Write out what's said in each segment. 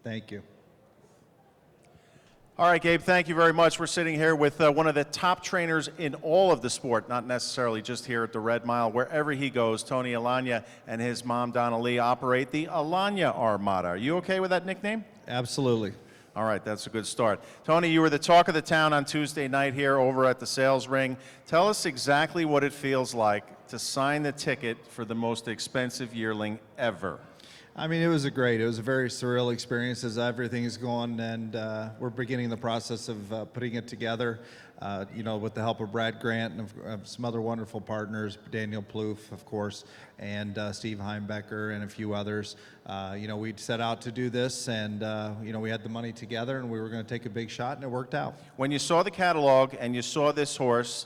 Thank you. All right, Gabe, thank you very much. We're sitting here with one of the top trainers in all of the sport, not necessarily just here at the Red Mile. Wherever he goes, Tony Alagna and his mom, Donna Lee, operate the Alagna Armada. Are you okay with that nickname? Absolutely. All right, that's a good start. Tony, you were the talk of the town on Tuesday night here over at the sales ring. Tell us exactly what it feels like to sign the ticket for the most expensive yearling ever. I mean, it was a very surreal experience as everything is going, and we're beginning the process of putting it together, you know, with the help of Brad Grant and of some other wonderful partners, Daniel Plouffe, of course, and Steve Heimbecker and a few others. You know, we'd set out to do this, and, you know, we had the money together, and we were going to take a big shot, and it worked out. When you saw the catalog and you saw this horse,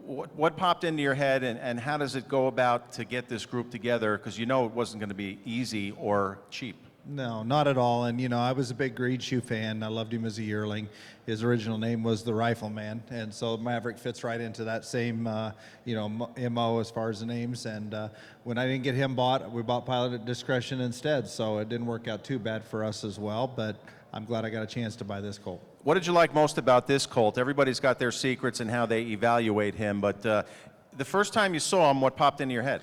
what popped into your head, and how does it go about to get this group together? Because you know it wasn't going to be easy or cheap. No, not at all. And, you know, I was a big Green Shoe fan. I loved him as a yearling. His original name was the Rifleman. And so Maverick fits right into that same, you know, MO as far as the names. And when I didn't get him bought, we bought Pilot at Discretion instead. So it didn't work out too bad for us as well. But I'm glad I got a chance to buy this colt. What did you like most about this colt? Everybody's got their secrets and how they evaluate him. But the first time you saw him, what popped into your head?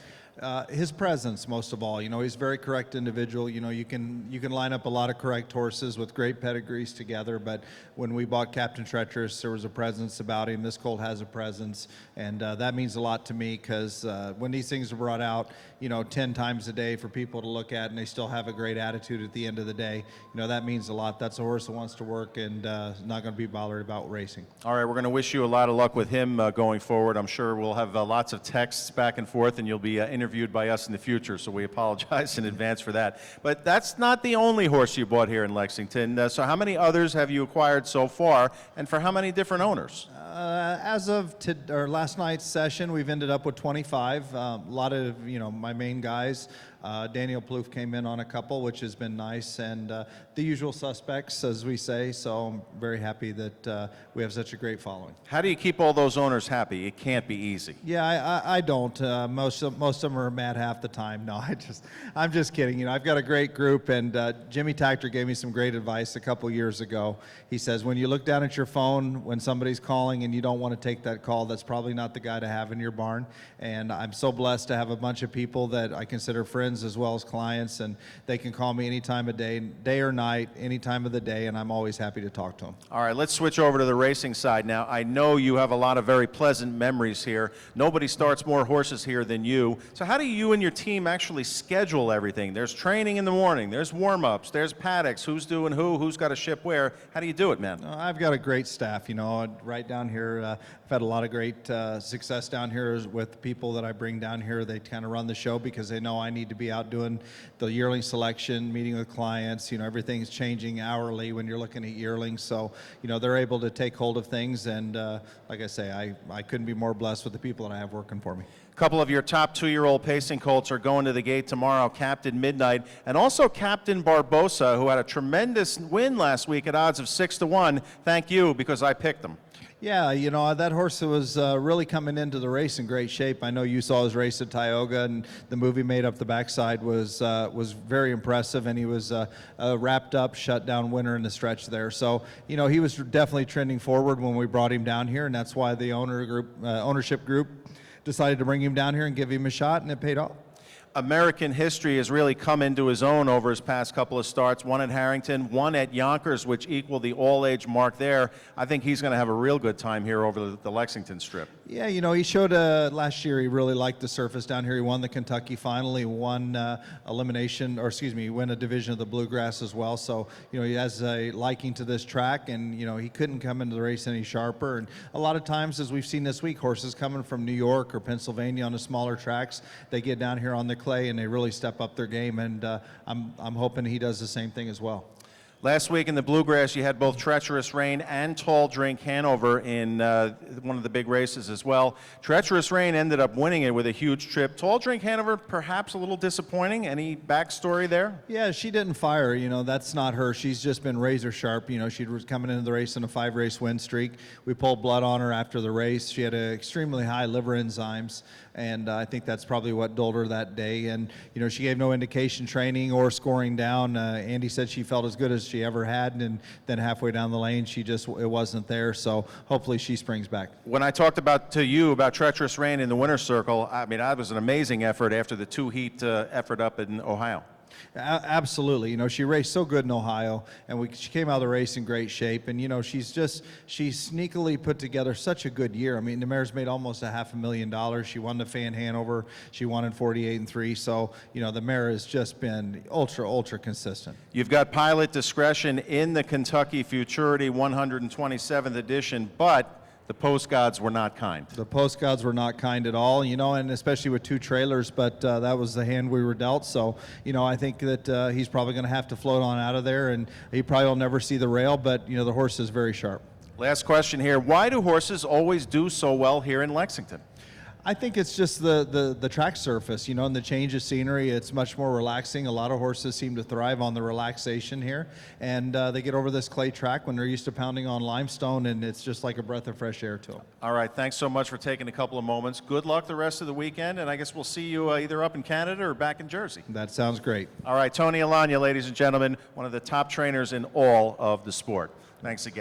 His presence, most of all. You know, he's a very correct individual. You know, you can line up a lot of correct horses with great pedigrees together, but when we bought Captain Treacherous, there was a presence about him. This colt has a presence, and that means a lot to me, because when these things are brought out, you know, 10 times a day for people to look at, and they still have a great attitude at the end of the day, you know, that means a lot. That's a horse that wants to work and not going to be bothered about racing. All right, we're going to wish you a lot of luck with him going forward. I'm sure we'll have lots of texts back and forth, and you'll be interviewed by us in the future, so we apologize in advance for that. But that's not the only horse you bought here in Lexington. So how many others have you acquired so far, and for how many different owners? As of last night's session, we've ended up with 25. A lot of, you know, my main guys. Daniel Plouffe came in on a couple, which has been nice, and the usual suspects, as we say, so I'm very happy that we have such a great following. How do you keep all those owners happy? It can't be easy. Yeah, I don't. Most of them are mad half the time. No, I'm just kidding. You know, I've got a great group, and Jimmy Tactor gave me some great advice a couple years ago. He says, when you look down at your phone when somebody's calling and you don't want to take that call, that's probably not the guy to have in your barn. And I'm so blessed to have a bunch of people that I consider friends as well as clients, and they can call me any time of day or night, any time of the day, and I'm always happy to talk to them. All right, let's switch over to the racing side now. I know you have a lot of very pleasant memories here. Nobody starts more horses here than you. So how do you and your team actually schedule everything? There's training in the morning, there's warm-ups, there's paddocks, who's doing who's got to ship where. How do you do it, man? I've got a great staff, you know, right down here. I've had a lot of great success down here with people that I bring down here. They kind of run the show because they know I need to be out doing the yearling selection, meeting with clients. You know, everything's changing hourly when you're looking at yearlings. So, you know, they're able to take hold of things. And like I say, I couldn't be more blessed with the people that I have working for me. A couple of your top 2-year-old pacing colts are going to the gate tomorrow, Captain Midnight, and also Captain Barbosa, who had a tremendous win last week at odds of 6-1. Thank you, because I picked him. Yeah, you know, that horse was really coming into the race in great shape. I know you saw his race at Tioga, and the movie Made Up the Backside was very impressive, and he was wrapped up, shut down winner in the stretch there. So, you know, he was definitely trending forward when we brought him down here, and that's why the ownership group decided to bring him down here and give him a shot, and it paid off. American history has really come into his own over his past couple of starts. One at Harrington, one at Yonkers, which equaled the all-age mark there. I think he's going to have a real good time here over the Lexington Strip. Yeah, you know, he showed last year he really liked the surface down here. He won the Kentucky final. He won he won a division of the Bluegrass as well. So, you know, he has a liking to this track, and, you know, he couldn't come into the race any sharper. And a lot of times, as we've seen this week, horses coming from New York or Pennsylvania on the smaller tracks, they get down here on the clay and they really step up their game, and I'm hoping he does the same thing as well. Last week in the Bluegrass, you had both Treacherous Rain and Tall Drink Hanover in one of the big races as well. Treacherous Rain ended up winning it with a huge trip. Tall Drink Hanover, perhaps a little disappointing. Any backstory there? Yeah, she didn't fire. That's not her. She's just been razor sharp. She was coming into the race in a 5-race win streak. We pulled blood on her after the race. She had extremely high liver enzymes, and I think that's probably what dulled her that day. And, she gave no indication training or scoring down. Andy said she felt as good as she ever had, and then halfway down the lane, it wasn't there. So hopefully she springs back. When I talked to you about Treacherous Rain in the winner's circle, I mean, that was an amazing effort after the 2-heat effort up in Ohio. Absolutely. She raced so good in Ohio, and she came out of the race in great shape. And, she's sneakily put together such a good year. I mean, the mare's made almost $500,000. She won the Fan Hanover. She won in 48-3. So, the mare has just been ultra consistent. You've got Pilot Discretion in the Kentucky Futurity 127th edition, but the post gods were not kind. The post gods were not kind at all, and especially with 2 trailers, but that was the hand we were dealt. So, I think that he's probably going to have to float on out of there, and he probably will never see the rail, but, the horse is very sharp. Last question here. Why do horses always do so well here in Lexington? I think it's just the track surface, and the change of scenery. It's much more relaxing. A lot of horses seem to thrive on the relaxation here, and they get over this clay track when they're used to pounding on limestone, and it's just like a breath of fresh air to them. All right, thanks so much for taking a couple of moments. Good luck the rest of the weekend, and I guess we'll see you either up in Canada or back in Jersey. That sounds great. All right, Tony Alagna, ladies and gentlemen, one of the top trainers in all of the sport. Thanks again.